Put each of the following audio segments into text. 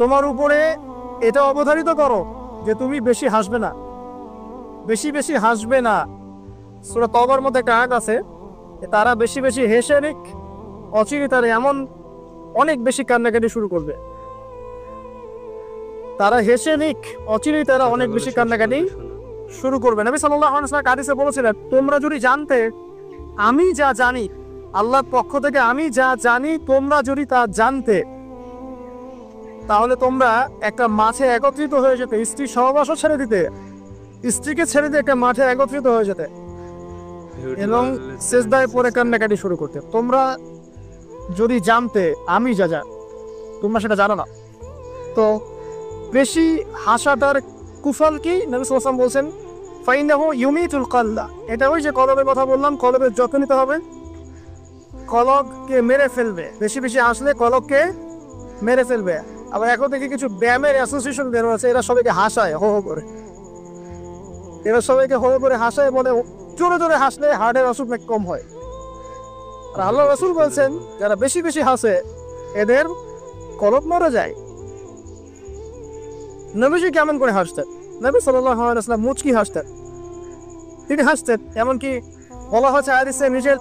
তোমার উপরে এটা অবধারিত করো যে তুমি বেশি হাসবে না, বেশি বেশি হাসবে না। সূরা তওবার মধ্যে একটা আয়াত আছে, তারা বেশি বেশি হেসে নিক, অচিরে তারা এমন অনেক বেশি কান্নাকাটি শুরু করবে। তারা হেসে নিক, অচিরেই তারা অনেক বেশি কান্নাকাটি শুরু করবে। নবী সাল্লাল্লাহু আলাইহি ওয়াসাল্লাম হাদিসে বলেছিলেন, তোমরা যদি জানতে আমি যা জানি, আল্লাহর পক্ষ থেকে আমি যা জানি তোমরা যদি তা জানতে, তাহলে তোমরা একটা মাঠে একত্রিত হয়ে যেতে, স্ত্রী সহবাসও ছেড়ে দিতে, স্ত্রীকে ছেড়ে দিয়ে একটা মাঠে একত্রিত হয়ে যেতে এবং সিজদায় পড়ে কান্নাকাটি শুরু করতে। তোমরা যদি জানতে আমি যা জানি, তোমরা সেটা জানো না। তো বেশি হাসাটার কুফল কি? নবী সাল্লাল্লাহু আলাইহি ওয়াসাল্লাম বলছেন, ফাইনাহু ইউমিতুল কলবা। এটা ওই যে কলবের কথা বললাম, কলবের যত্ন নিতে হবে, কলবকে মেরে ফেলবে। বেশি বেশি হাসলে কলবকে মেরে ফেলবে। আবার এখন থেকে কিছু ব্যায়ামের অ্যাসোসিয়েশন বের হয়েছে, এরা সবাইকে হাসায় হো হো করে, এরা সবাইকে হো হো করে হাসায়, বলে জোরে জোরে হাসলে হার্টের অসুখ নাকি কম হয়। আর আল্লাহ রাসূল বলছেন, যারা বেশি বেশি হাসে এদের কলব মরে যায়। নবীজি কেমন করে হাসতেন? নবী সাল্লাল্লাহু আলাইহি ওয়াসাল্লাম মুচকি হাসতেন, তিনি হাসতেন। এমনকি বলা হচ্ছে হাদিসে, নিজের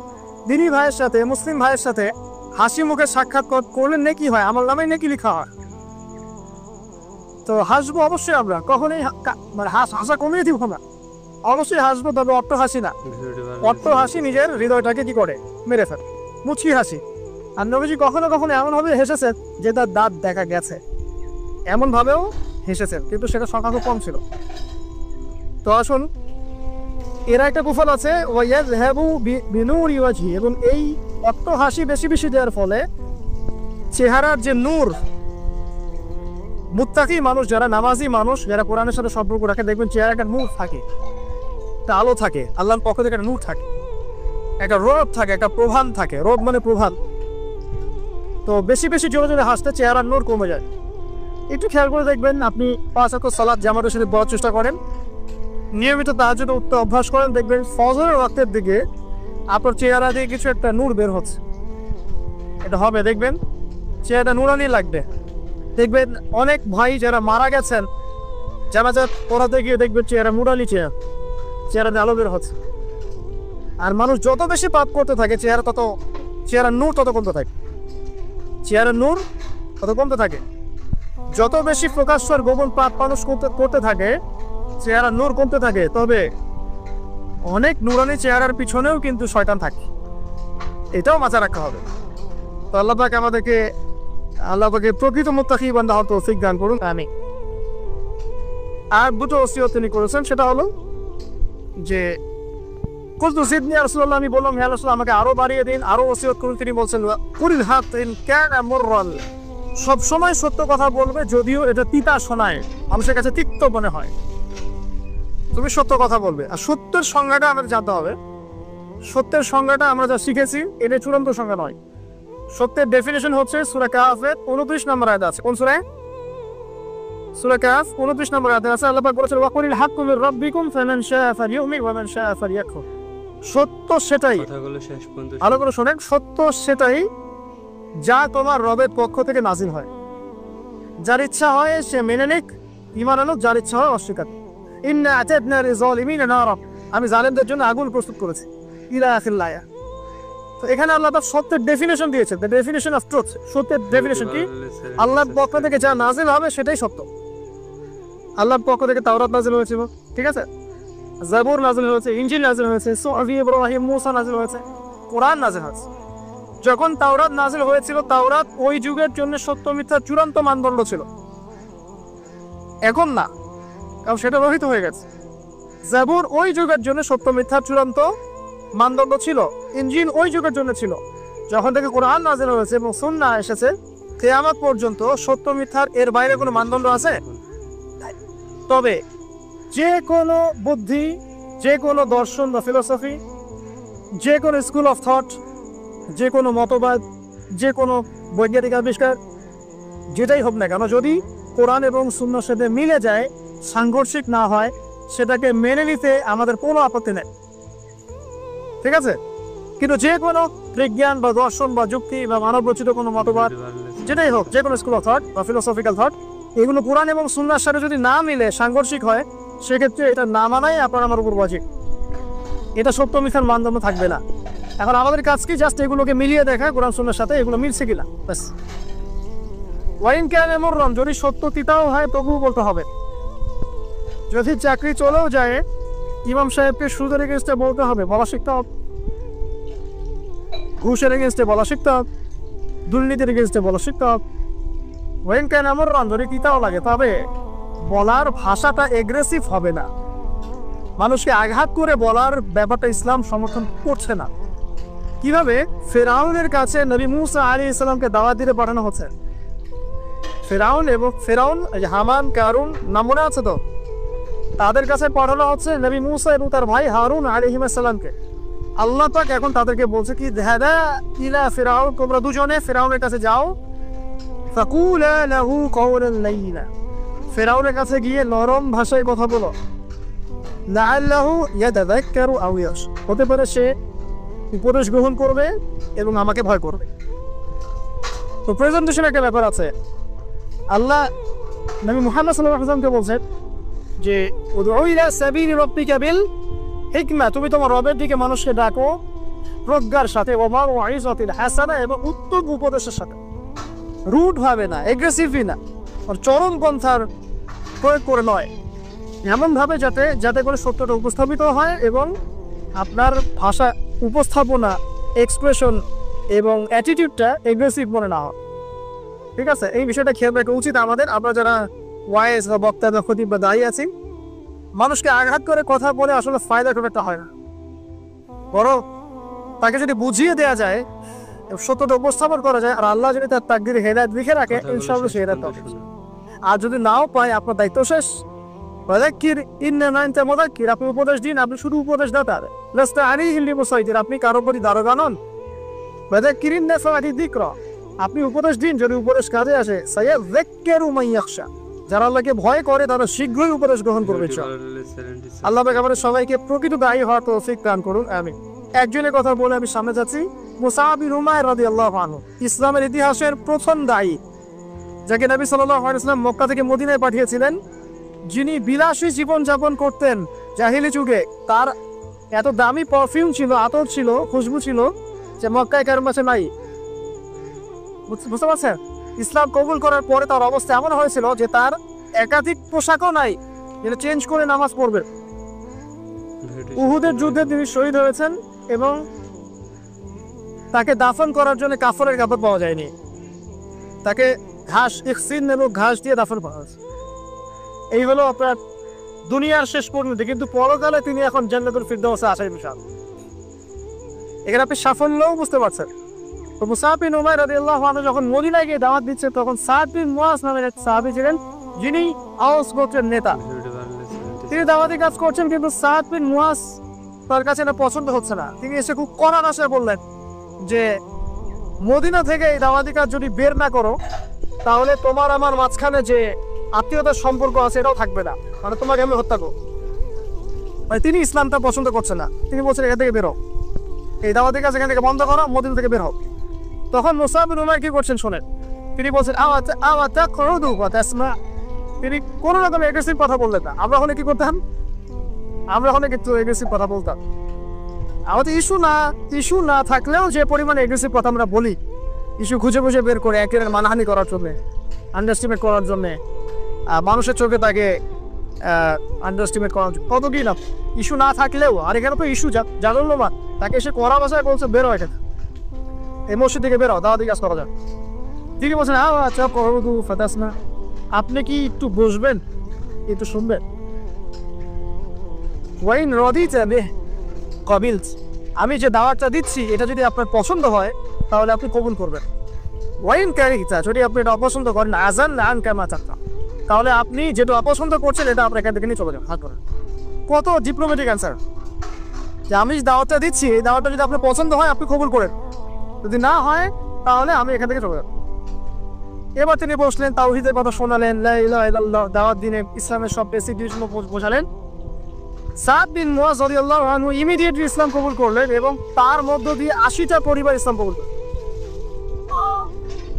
দিনী ভাইয়ের সাথে, মুসলিম ভাইয়ের সাথে হাসি মুখে সাক্ষাৎ করলে নেকি হয়, আমার নামে নেকি লেখা হয়। তো হাসবো অবশ্যই, আমরা কখনোই মানে হাসা কমিয়ে দিব না, অবশ্যই হাসবো, তবে অট্ট হাসি না। অট্ট হাসি নিজের হৃদয়টাকে কি করে মেরে ফেলে, মুচকি হাসি। আর নবীজি কখনো কখনো এমনভাবে হেসেছেন যে তার দাঁত দেখা গেছে, এমনভাবেও হেসেছেন, কিন্তু সেটা সংখ্যা খুব কম ছিল। তো আসুন, এরা একটা কুফল আছে, ওয়ায়াযহাবু বিনূরি ওয়াজহি, এবং এই অট্ট হাসি বেশি বেশি দেওয়ার ফলে চেহারার যে নূর, মুত্তাকি মানুষ যারা, নামাজি মানুষ যারা কোরআনের সাথে সম্পর্ক রাখে, দেখবেন চেহারা একটা নূর থাকে, একটা আলো থাকে, আল্লাহর পক্ষ থেকে একটা নূর থাকে, একটা রোদ থাকে, একটা প্রভান থাকে। রোদ মানে প্রভান। তো বেশি বেশি জোরে জোরে হাসতে চেহারার নূর কমে যায়। একটু খেয়াল করে দেখবেন, আপনি 5 ওয়াক্ত সালাত জামাতের সাথে পড়ার চেষ্টা করেন, নিয়মিত তাহাজ্জুদে উঠতে অভ্যাস করেন, দেখবেন ফজরের ওয়াক্তের দিকে আপনার চেহারা দিয়ে কিছু একটা নূর বের হচ্ছে। এটা হবে, দেখবেন চেহারাটা নূরানি লাগবে। দেখবেন অনেক ভাই যারা মারা গেছেন, জানাজা পড়াতে গিয়ে দেখবেন চেহারা নূরানি, চেহারাতে আলো বের হচ্ছে। আর মানুষ যত বেশি পাপ করতে থাকে, চেহারার নূর তত কমতে থাকে, চেহারার নূর তত কমতে থাকে। যত বেশি প্রকাশ্য আর গোপন পাপ মানুষ করতে থাকে, চেহারার নূর কমতে থাকে। তবে অনেক নূরানি চেহারার পিছনেও কিন্তু শয়তান থাকে, এটাও মাথায় রাখা হবে। তো আল্লাহ পাক আমাদেরকে, আল্লাহ পাকে প্রকৃত মুত্তাকি বান্দা হওয়ার তৌফিক দান করুন, আমিন। আর দুটো ওসিয়ত তিনি করেছেন, সেটা হলো যে কুলতু জিদনি ইয়া রাসূলুল্লাহ, আমি বললাম হে রাসূল আমাকে আরো বাড়িয়ে দিন, আরো ওসিয়ত করুন। তিনি বলছেন, কুলিল হাক ইন কানা মুররাল, সব সময় সত্য কথা বলবে, যদিও এটা তিতা শোনায়, মানুষের কাছে তিক্ত মনে হয়, তুমি সত্য কথা বলবে। আর সত্যের সংজ্ঞাটা আমাদের জানতে হবে। সত্যের সংজ্ঞাটা আমরা যা শিখেছি এটা চূড়ান্ত সংজ্ঞা নয়। সত্যের ডেফিনেশন হচ্ছে সূরা কাহফের 29 নম্বর আয়াতে আছে। কোন সূরা? সূরা কাহফ 29 নম্বর আয়াতে আছে। আল্লাহ পাক বলেছেন, ওয়া কুলিল হাক্কু মির রাব্বিকুম ফামান শাআ ফালইউমিন ওয়া মান শাআ ফালইয়াকফুর। সত্য সেটাই, কথাগুলো শেষ পর্যন্ত ভালো করে শোনেন, সত্য সেটাই যা তোমার রবের পক্ষ থেকে নাজিল হয়। যার ইচ্ছা হয় সে মেনে নিক, ঈমান আনুক, যার ইচ্ছা হয় অস্বীকার। ইন্না আতাদনা লিযালিমিনা নারা, আমি জালেমদের জন্য আগুন প্রস্তুত করেছি, ইলা আখিল আয়াত। তো এখানে আল্লাহ তাআলা সত্যের ডেফিনেশন দিয়েছেন, দ্য ডেফিনেশন অফ ট্রুথ। সত্যের ডেফিনেশন কি? আল্লাহর পক্ষ থেকে যা নাজিল হবে সেটাই সত্য। আল্লাহর পক্ষ থেকে তাওরাত নাজিল হয়েছিল, ঠিক আছে, জাবুর নাজিল হয়েছে, ইনজিল নাজিল হয়েছে, সুহফ ইব্রাহিম মুসা নাজিল হয়েছে, কোরআন নাজিল হয়েছে। যখন তাওরাত নাজিল হয়েছিল, তাওরাত ওই যুগের জন্য সত্য মিথ্যার চূড়ান্ত মানদণ্ড ছিল, এখন না, কারণ সেটা রহিত হয়ে গেছে। জাবুর ওই যুগের জন্য সত্য মিথ্যার চূড়ান্ত মানদণ্ড ছিল, ইনজিল ওই যুগের জন্য ছিল। যখন থেকে কোরআন নাজিল হয়েছে এবং সুন্নাহ এসেছে, কিয়ামত পর্যন্ত সত্য মিথ্যার এর বাইরে কোনো মানদণ্ড আছে? তবে যে কোনো বুদ্ধি, যে কোনো দর্শন বা ফিলোসফি, যে কোনো স্কুল অফ থট, যে কোনো মতবাদ, যে কোনো বৈজ্ঞানিক আবিষ্কার, যেটাই হোক না কেন, যদি কোরআন এবং সুন্নাহর সাথে মিলে যায়, সাংঘর্ষিক না হয়, সেটাকে মেনে নিতে আমাদের কোনো আপত্তি নেই, ঠিক আছে। কিন্তু যে কোনো বিজ্ঞান বা দর্শন বা যুক্তি বা মানব রচিত কোনো মতবাদ যেটাই হোক, যে কোনো স্কুল অফ থট বা ফিলোসফিক্যাল থট, এগুলো কোরআন এবং সুন্নাহর সাথে যদি না মিলে সাংঘর্ষিক হয়, সেক্ষেত্রে এটা না মানাই আপনার আমার উপর ওয়াজিব। এটা সত্য মিথ্যার মানদণ্ড থাকবে না। এখন আমাদের কাজ কি? জাস্ট এগুলোকে মিলিয়ে দেখা কোরআন সুন্নাহর সাথে এগুলো মিলছে কিনা, ব্যাস। ওয়াইন ক্যান এমরন, যদি সত্য তিতাও হয় তবুও বলতে হবে। যদি চাকরি চলেও যায়, ইমাম সাহেবকে সুদের এগেনস্টে বলতে হবে, বলা শিখতে হবে। ঘুষের এগেনস্টে বলা শিখতে হবে, দুর্নীতির এগেনস্টে বলা শিখতে হবে। ওয়াইন ক্যান এমরন, যদি তিতাও লাগে, তবে বলার ভাষাটা এগ্রেসিভ হবে না। মানুষকে আঘাত করে বলার ব্যাপারটা ইসলাম সমর্থন করছে না। কিভাবে? ফেরাউনের কাছে নবী মুসা আলাইহিস সালামকে দাওয়াত দিতে পাঠানো হচ্ছে। ফেরাউন হামান, কারুন নাম মনে আছে তো? তাদের কাছে পাঠানো হচ্ছে নবী মুসা এবং তার ভাই হারুন আলাইহিস সালামকে। আল্লাহ পাক এখন তাদেরকে বলছে কি, যাহাবা ইলা ফিরাউন, তোমরা দুজনে ফেরাউনের কাছে যাও, ফাকুলা লাহু কাওলান লাইয়িনা, ফেরাউনের কাছে গিয়ে নরম ভাষায় কথা বলো, লাআল্লাহু ইয়াতাযাক্কারু আও ইয়াখশা, হতে পারে সে উপদেশ গ্রহণ করবে এবং আমাকে ভয় করবে। তো প্রেজেন্টেশন একটা ব্যাপার আছে। আল্লাহ নবী মুহাম্মদ সাল্লাল্লাহু আলাইহি ওয়াসাল্লামকে বলছেন যে উদউ ইলা সাবিলি রাব্বিকা বিল হিকমা, তুমি তোমার রবের দিকে মানুষকে ডাকো প্রজ্ঞার সাথে, ওয়া মাউইযাতিল হাসানা, এবং উত্তম উপদেশের সাথে। রুড ভাবে না, এগ্রেসিভলি না, আর চরম পন্থার প্রয়োগ করে নয়, এমনভাবে যাতে করে সত্যটা উপস্থাপিত হয় এবং আপনার ভাষা উপস্থাপনা, এক্সপ্রেশন এবং অ্যাটিটিউডটা এগ্রেসিভ মনে না হয়। ঠিক আছে? এই বিষয়টা খেয়াল রাখা উচিত আমাদের। আমরা যারা ওয়াইজ বা বক্তা বা খতিব বা দায়ী আছি, মানুষকে আঘাত করে কথা বলে আসলে ফায়দা খুব একটা হয় না। বরং তাকে যদি বুঝিয়ে দেওয়া যায়, সত্যটা উপস্থাপন করা যায়, আর আল্লাহ যদি তার তাকদীরে হেদায়েত লিখে রাখে, ইনশাআল্লাহ সে হেদায়েত পাবে। আর যদি নাও পায়, আপনার দায়িত্ব শেষ। ফাযাক্কির ইন্নামা আনতা মুযাক্কির, আপনি উপদেশ দিন, আপনি শুধু উপদেশ দাতা, লাস্তা আলাইহিম বিমুসাইতির, আপনি কারো প্রতি দারোগা নন। ফাযাক্কির ইন নাফাআতি যিকরা, আপনি উপদেশ দিন, যদি উপদেশ কাজে আসে, সায়াযাক্কারু মান ইয়াখশা, যারা আল্লাহকে ভয় করে তারা শীঘ্রই উপদেশ গ্রহণ করবে। আল্লাহ পাক আমাদের সবাইকে প্রকৃত দায়ী হওয়ার তৌফিক দান করুন, আমিন। একজনের কথা বলে আমি সামনে যাচ্ছি। মুসআব বিন উমাইর রাদিয়াল্লাহু আনহু, ইসলামের ইতিহাসের প্রথম দায়ী, যাকে নবী সাল্লাল্লাহু আলাইহি ওয়াসাল্লাম মক্কা থেকে মদিনায় পাঠিয়েছিলেন, যিনি বিলাসী জীবন যাপন করতেন জাহিলি যুগে। তার এত দামি পারফিউম ছিল, আতর ছিল, খুশবু ছিল, যে মক্কায় কারোর কাছে নাই। বুঝতে পারছেন? ইসলাম কবুল করার পরে তার অবস্থা এমন হয়েছিল যে তার একাধিক পোশাকও নাই, যেটা চেঞ্জ করে নামাজ পড়বে। উহুদের যুদ্ধে তিনি শহীদ হয়েছেন এবং তাকে দাফন করার জন্য কাফনের কাপড় পাওয়া যায়নি। তাকে ঘাস, ইখসিন নামক ঘাস দিয়ে দাফন করা হয়েছে। এই হলো আপনার দুনিয়ার শেষ পরিণতি। কিন্তু পরকালে তিনি এখন জান্নাতুল ফিরদাউসে আসার বিষয়। এখানে আপনি সাফল্যও বুঝতে পারছেন। তো মুসআব বিন উমাইর রাদিয়াল্লাহু আনহু যখন মদিনায় গিয়ে দাওয়াত দিচ্ছে, তখন সাদ বিন মুআজ নামের এক সাহাবী ছিলেন, যিনি আওস গোত্রের নেতা। তিনি দাওয়াতি কাজ করছেন, কিন্তু সাদ বিন মুআজ তার কাছে না পছন্দ হচ্ছে না। তিনি এসে খুব কড়া ভাষায় বললেন যে, মদিনা থেকে এই দাওয়াতি কাজ যদি বের না করো, তাহলে তোমার আমার মাঝখানে যে আত্মীয়তার সম্পর্ক আছে এটাও থাকবে না, মানে তোমাকে আমি হত্যা করব। মানে তিনি ইসলামটা পছন্দ করছেন না। তিনি বলছেন, এখান থেকে বেরো, এই দাওয়াতি কাজ এখান থেকে বন্ধ করো, মদিনা থেকে বের হও। তখন মুসআব বিন উমাইর কি করছেন শোনেন। তিনি বলছেন, আওয়াতা কুরুদু ওয়া তাসমা। তিনি কোনো রকম এগ্রেসিভ কথা বললেন না। আমরা হলে কি করতাম? আমরা হলে কিন্তু এগ্রেসিভ কথা বলতাম। আমাদের ইস্যু না থাকলেও যে পরিমাণে এগ্রেসিভ কথা আমরা বলি, ইস্যু খুঁজে খুঁজে বের করে একের মানহানি করার জন্য, আন্ডারস্টিমেট করার জন্য, মানুষের চোখে তাকে আন্ডারস্টিমেট করার জন্য, কত কি না ইস্যু না থাকলেও। আর এখানে তো ইস্যু জানলো না, তাকে এসে কড়া ভাষায় বলছে, বেরো এখানে, এই মসজিদ থেকে বেরো, দাওয়াতি কাজ করা যাক। তিনি বলছেন, আচ্ছা কুরুদু ওয়া তাসমা, আপনি কি একটু বসবেন, একটু শুনবেন? ওয়াইন রাদিতা বিহি কাবিলত, আমি যে দাওয়াতটা দিচ্ছি এটা যদি আপনার পছন্দ হয় তাহলে আপনি কবুল করবেন। ওয়াইন কারিহতা, যদি আপনি এটা অপছন্দ করেন, আযাল্লা আনকা মা তাকরা, তাহলে আপনি যেটা অপছন্দ করছেন এটা আপনার এখান থেকে নিয়ে চলে যান, হাত ধরে। কত ডিপ্লোম্যাটিক অ্যান্সার, যে আমি দাওয়াতটা দিচ্ছি, এই দাওয়াতটা যদি আপনার পছন্দ হয় আপনি কবুল করেন, যদি না হয় তাহলে আমি এখান থেকে চলে যাব। এবার তিনি বসলেন, তাওহীদের কথা শোনালেন, লা ইলাহা ইল্লাল্লাহ, দাওয়াত দিনে ইসলামের সব বেসিক জিনিসগুলো বোঝালেন। সাদ বিন মুয়াজ রাদিয়াল্লাহু আনহু ইমিডিয়েটলি ইসলাম কবুল করলেন এবং তার মধ্য দিয়ে 80টা পরিবার ইসলাম কবুল করলেন।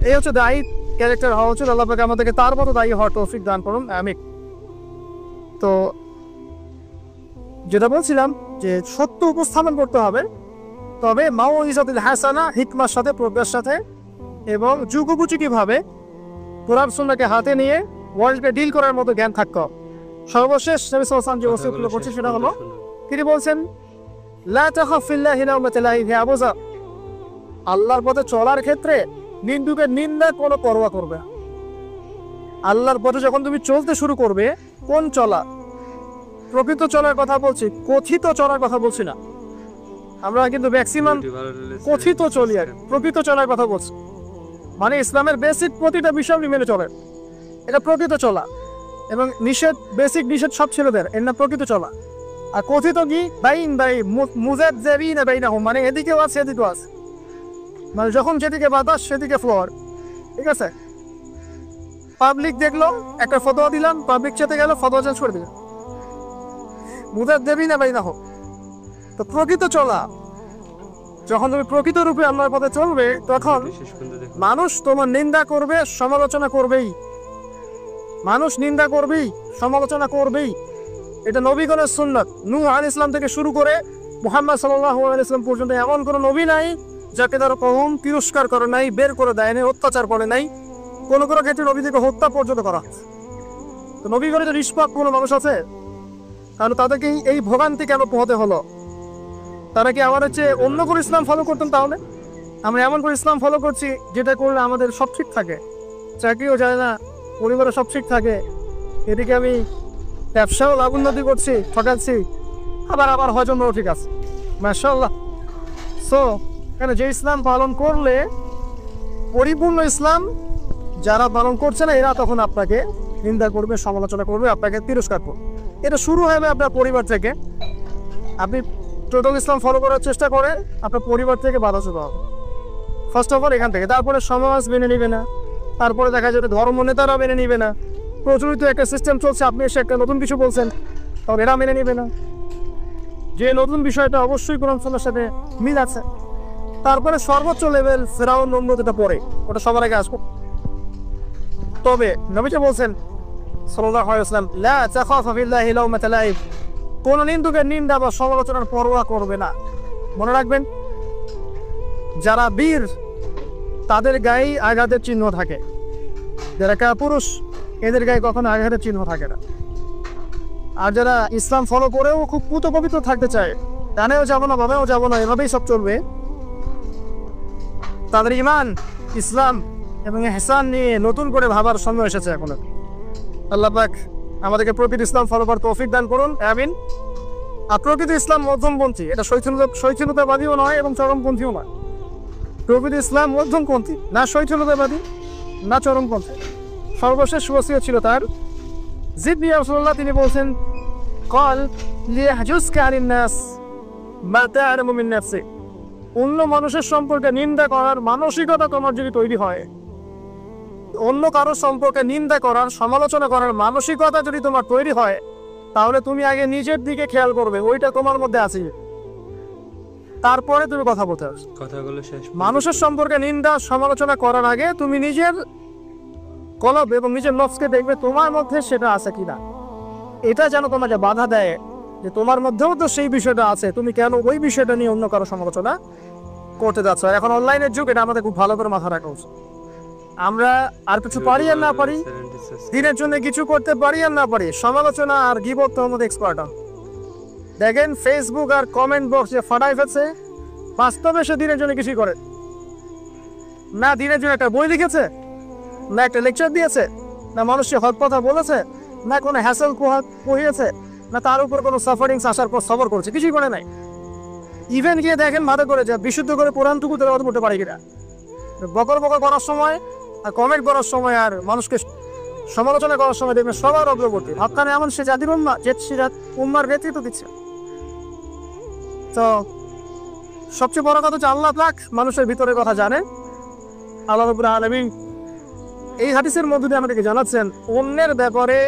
এই হচ্ছে দায়ী ক্যারেক্টার হওয়া উচিত। আল্লাহ পাক আমাদেরকে তার মতো দায়ী হওয়ার তৌফিক দান করুন, আমিন। তো যেটা বলছিলাম যে সত্য উপস্থাপন করতে হবে, তবে মাউইজাতুল হাসানা, হিকমার সাথে, প্রজ্ঞার সাথে এবং যুগোপযোগীভাবে কোরআন সুন্নাহকে হাতে নিয়ে ওয়ার্ল্ডকে ডিল করার মতো জ্ঞান থাকতে হবে। সর্বশেষ নবী সাল্লাল্লাহু আলাইহি ওয়াসাল্লাম যে ওসিয়তগুলো করছে সেটা হলো, তিনি বলছেন লা তাখাফ ফিল্লাহি লাওমাতা লাইম, হে আবু যর, আল্লাহর পথে চলার ক্ষেত্রে নিন্দুকের নিন্দা কোনো পরোয়া করবে না। আল্লাহর পথে যখন তুমি চলতে শুরু করবে, কোন চলা? প্রকৃত চলার কথা বলছি, কথিত চলার কথা বলছি না। আমরা কিন্তু ম্যাক্সিমাম কথিত চলি, আর প্রকৃত চলার কথা বলছি। মানে ইসলামের বেসিক প্রতিটা বিষয় মেনে চলে, এটা প্রকৃত চলা। এবং নিষেধ, বেসিক নিষেধ সব ছেলেদের, এর না প্রকৃত চলা। আর কথিত কি? বাইন বাই মুযাবযাবিনা বাইনাহুম, মানে এদিকেও আছে এদিকেও আছে, মানে যখন যেদিকে বাতাস সেদিকে ফ্লোর, ঠিক আছে? পাবলিক দেখলো, একটা ফতোয়া দিলাম, পাবলিক চেতে গেল, ফতোয়া চেঞ্জ করে দিল, মুযাবযাবিনা বাইনাহুম। তো প্রকৃত চলা, যখন তুমি প্রকৃত রূপে আল্লাহর পথে চলবে, তখন মানুষ তোমার নিন্দা করবে, সমালোচনা করবেই। মানুষ নিন্দা করবেই, সমালোচনা করবেই। এটা নবীগণের সুন্নাত। নূহ আলাইহিস সালাম থেকে শুরু করে মুহাম্মদ সাল্লাল্লাহু আলাইহি ওয়াসাল্লাম পর্যন্ত এমন কোনো নবী নাই যাকে তার কওম তিরস্কার করে নাই, বের করে দেয় নাই, অত্যাচার করে নাই। কোনো কোনো ক্ষেত্রে নবীদেরকে হত্যা পর্যন্ত করা হয়েছে। তো নবীগণের যে নিষ্পাপ কোনো মানুষ আছে, তাহলে তাদেরকে এই ভোগান্তি কেন পোহাতে হলো? তারা কি আমার হচ্ছে অন্য কোনো ইসলাম ফলো করতেন? তাহলে আমরা এমন করে ইসলাম ফলো করছি যেটা করলে আমাদের সব ঠিক থাকে, চাকরিও যায় না, পরিবারে সব ঠিক থাকে, এদিকে আমি ব্যবসাও লাভ উন্নতি করছি, ঠকাচ্ছি, আবার হজমও ঠিক আছে, মাশাআল্লাহ। সো কেন যে ইসলাম পালন করলে পরিপূর্ণ ইসলাম যারা পালন করছে না, এরা তখন আপনাকে নিন্দা করবে, সমালোচনা করবে, আপনাকে তিরস্কার করবে। এটা শুরু হবে আপনার পরিবার থেকে। আপনি টোটাল ইসলাম ফলো করার চেষ্টা করেন, আপনার পরিবার থেকে বাধা চলে হবে ফার্স্ট অফ অল, এখান থেকে। তারপরে সমাজ মেনে নিবে না, তারপরে দেখা যাবে ধর্ম নেতারা মেনে নিবে না। প্রচলিত একটা সিস্টেম চলছে, আপনি এসে একটা নতুন কিছু বলছেন, তবে এরা মেনে নিবে না, যে নতুন বিষয়টা অবশ্যই কোরআন সুন্নাহর সাথে মিল আছে। তারপরে সর্বোচ্চ লেভেল ফেরাউন, নমরুদ, এটা পরে, ওটা সবার আগে আসবো। তবে নবীজি বলছেন সাল্লাল্লাহু আলাইহি ওয়াসাল্লাম, লা তাখাফু ফিল্লাহি লাওমাতা লাইম, কোন নিন্দুকের নিন্দা বা সমালোচনার পরোয়া করবে না। মনে রাখবেন, যারা বীর তাদের গায়ে আঘাতের চিহ্ন থাকে, যারা পুরুষ এদের গায়ে কখনো আঘাতের চিহ্ন থাকে না। আর যারা ইসলাম ফলো করেও খুব পুত পবিত্র থাকতে চায়, ডানেও যাবো না, বামেও যাবো না, এভাবেই সব চলবে, তাদের ইমান, ইসলাম এবং ইহসান নিয়ে নতুন করে ভাবার সময় এসেছে এখন। আল্লাহ পাক আমাদেরকে প্রকৃত ইসলাম ফলো করার তৌফিক দান করুন, আমিন। আর প্রকৃত ইসলাম মধ্যমপন্থী, এটা শৈথিলতাবাদীও নয় এবং চরমপন্থীও নয়। প্রকৃত ইসলাম মধ্যমপন্থী, না শৈথিলতাবাদী না চরমপন্থী। সর্বশেষ ওসিয়ত ছিল তার, জিদ ইয়া রাসূলুল্লাহ, তিনি বলছেন, ক্বাল লিয়াহজুসকা আনিন নাস মা তা'লামু মিন নাফসিক, অন্য মানুষের সম্পর্কে নিন্দা করার মানসিকতা তোমার যদি তৈরি হয়, অন্য কারোর সম্পর্কে নিন্দা করার, সমালোচনা করার মানসিকতা যদি তোমার তৈরি হয়, তাহলে তুমি আগে নিজের দিকে খেয়াল করবে, ওইটা তোমার মধ্যে আছে, তারপরে তুমি কথা বলতে আসো। মানুষের সম্পর্কে নিন্দা সমালোচনা করার আগে তুমি নিজের কলব এবং নিজের নফসকে দেখবে তোমার মধ্যে সেটা আছে কিনা। এটা যেন তোমাকে বাধা দেয় যে তোমার মধ্যেও তো সেই বিষয়টা আছে, তুমি কেন ওই বিষয়টা নিয়ে অন্য কারো সমালোচনা করতে যাচ্ছ। এখন অনলাইনের যুগ, এটা আমাদের খুব ভালো করে মাথা রাখা উচিত। আমরা আর কিছু পারি আর না পারি, দিনের জন্য কিছু করতে পারি আর না পারি, সমালোচনা আর গীবত তো আমাদের এক্সপার্ট। দেখেন ফেসবুক আর কমেন্ট বক্স যে ফাটাই ফেলছে, বাস্তবে সে দিনের জন্য কিছুই করে না। দিনের জন্য একটা বই লিখেছে, না একটা লেকচার দিয়েছে, না মানুষকে হক কথা বলেছে, না কোনো হ্যাসেল কহিয়েছে, না তার উপর কোনো সাফারিংস আসার পর সবর করেছে, কিছুই করে নাই। ইভেন গিয়ে দেখেন মাথা করে যে বিশুদ্ধ করে কোরআনটুকু তেলাওয়াত করতে পারি কিনা। বকর করার সময় আর কমেন্ট করার সময় আর মানুষকে সমালোচনা করার সময় দেখবেন সবার অগ্রগতি হকানে এমন সে জাতির উম্মাহ, যে সে উম্মার নেতৃত্ব দিচ্ছে। তো সবচেয়ে বড় কথা হচ্ছে আল্লাহ পাক মানুষের ভিতরের কথা জানে। আল্লাহ রাব্বুল আলামিন এই হাদিসের মধ্যে দিয়ে আমাদেরকে জানাচ্ছেন, অন্যের ব্যাপারে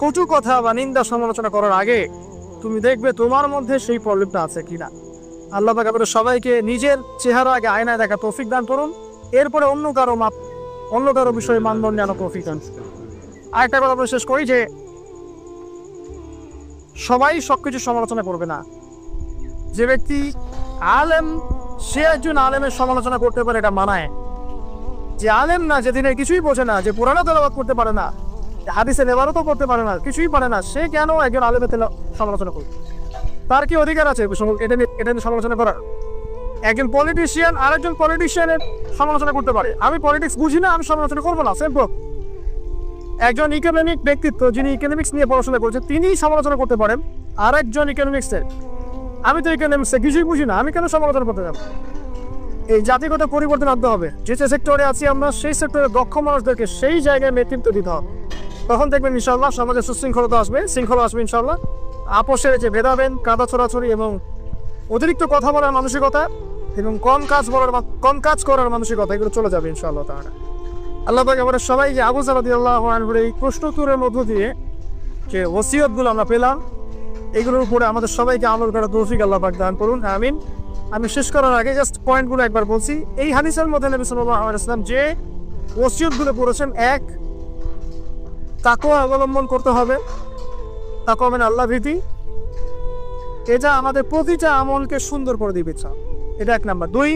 কটু কথা বা নিন্দা সমালোচনা করার আগে তুমি দেখবে তোমার মধ্যে সেই প্রবলেমটা আছে কিনা। আল্লাহ পাক আমাদের সবাইকে নিজের চেহারা আগে আয়নায় দেখা তৌফিক দান করুন, এরপরে অন্য কারো বিষয়ে মানদণ্ড আনা তৌফিক দান। আরেকটা কথা বলে শেষ করি যে সবাই সবকিছু সমালোচনা করবে না। যে ব্যক্তি আলেম সে একজন আলেমের সমালোচনা করতে পারে, এটা মানায়। যে আলেম না, যে দিনে কিছুই বোঝে না, যে পুরানো তেলাওয়াত করতে পারে না, হাদিসে নেবারতও করতে পারে না, কিছুই পারে না, সে কেন একজন আলেমের সমালোচনা করবে? তার কি অধিকার আছে এটা নিয়ে সমালোচনা করার? একজন পলিটিশিয়ান আরেকজন পলিটিশিয়ানের সমালোচনা করতে পারে। আমি পলিটিক্স বুঝি না, আমি সমালোচনা করবো না, সিম্পল। একজন ইকোনমিক ব্যক্তিত্ব যিনি ইকোনমিক্স নিয়ে পড়াশোনা করছেন তিনি সমালোচনা করতে পারেন আরেকজন ইকোনমিক্সের। আমি তো ইকোনমিক্সে কিছুই বুঝি না, আমি কেন সমালোচনা করতে যাব? এই জাতিগত পরিবর্তন আনতে হবে। যে সেক্টরে আছি আমরা, সেই সেক্টরে দক্ষ মানুষদেরকে সেই জায়গায় নেতৃত্ব দিতে হবে। তখন দেখবেন ইনশাআল্লাহ সমাজে সুশৃঙ্খলতা আসবে, শৃঙ্খলা আসবে ইনশাআল্লাহ। আপোষের যে ভেদাভেদ, কাদা ছড়াছড়ি এবং অতিরিক্ত কথা বলার মানসিকতা এবং কম কাজ করার মানসিকতা, এগুলো চলে যাবে ইনশাআল্লাহ তাআলা। আল্লাহ পাক আমাদের সবাই যে আবু যর রাদিয়াল্লাহু আনহুর এই প্রশ্নোত্তরের মধ্য দিয়ে যে ওসিয়তগুলো আমরা পেলাম, এগুলোর উপরে আমাদের সবাইকে আমল করার তৌফিক আল্লাহ পাক দান করুন, আমিন। আমি শেষ করার আগে জাস্ট পয়েন্টগুলো একবার বলছি। এই হাদিসের মধ্যে নবী সাল্লাল্লাহু আলাইহি ওয়াসাল্লাম যে ওসিয়তগুলো করেছেন, এক, তাকওয়া অবলম্বন করতে হবে, তাকওয়া মানে আল্লাহ ভীতি। এটা আমাদের প্রতিটা আমলকে সুন্দর করে দিবে, এটা এক নাম্বার। দুই,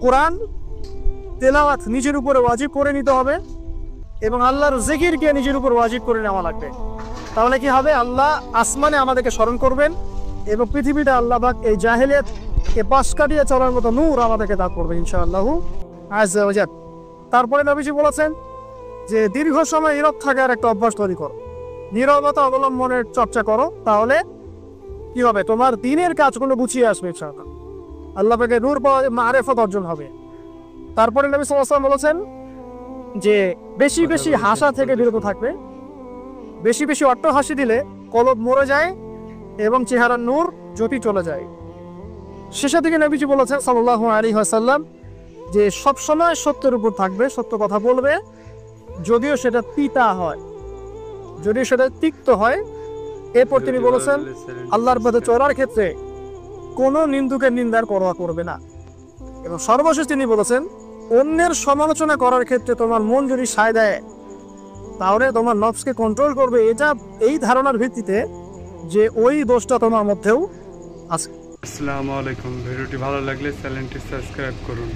কোরআন তেলাওয়াত নিজের উপরে ওয়াজিব করে নিতে হবে এবং আল্লাহর জিকিরকে নিজের উপর ওয়াজিব করে নেওয়া লাগবে। তাহলে কি হবে? আল্লাহ আসমানে আমাদেরকে স্মরণ করবেন এবং পৃথিবীতে আল্লাহ পাক এই জাহেলিয়াতকে পাশ কাটিয়ে চলার মতো নূর আমাদেরকে দান করবে ইনশাআল্লাহু আযজা ওয়া জাল। তারপরে নবীজি বলেছেন যে দীর্ঘ সময় নীরব থাকার একটা অভ্যাস তৈরি করো, নীরবতা অবলম্বনের চর্চা করো, তাহলে কি হবে? তোমার দিনের কাজগুলো গুছিয়ে আসবে ইনশাআল্লাহ। আল্লাহ পাকের নূর পাওয়া, মারিফত অর্জন হবে। তারপরে নবী সাল্লাল্লাহু আলাইহি ওয়াসাল্লাম বলেছেন যে বেশি বেশি হাসা থেকে বিরত থাকবে। বেশি বেশি অট্টহাসি দিলে কলব মরে যায় এবং চেহারার নূর জ্যোতি চলে যায়। শেষের দিকে নবীজি বলেছেন সাল্লাল্লাহু আলাইহি ওয়াসাল্লাম যে সবসময় সত্যের উপর থাকবে, সত্য কথা বলবে, যদিও সেটা তিতা হয়, যদিও সেটা তিক্ত হয়। এরপর তিনি বলেছেন আল্লাহর পথে চলার ক্ষেত্রে কোনো নিন্দুকের নিন্দার পরোয়া করবে না। এবং সর্বশেষ তিনি বলেছেন অন্যের সমালোচনা করার ক্ষেত্রে তোমার মন যদি সায় দেয় তাহলে তোমার নফসকে কন্ট্রোল করবে, এটা এই ধারণার ভিত্তিতে যে ওই দোষটা তোমার মধ্যেও আছে। আসসালামু আলাইকুম। ভিডিওটি ভালো লাগলে চ্যানেলটি সাবস্ক্রাইব করুন।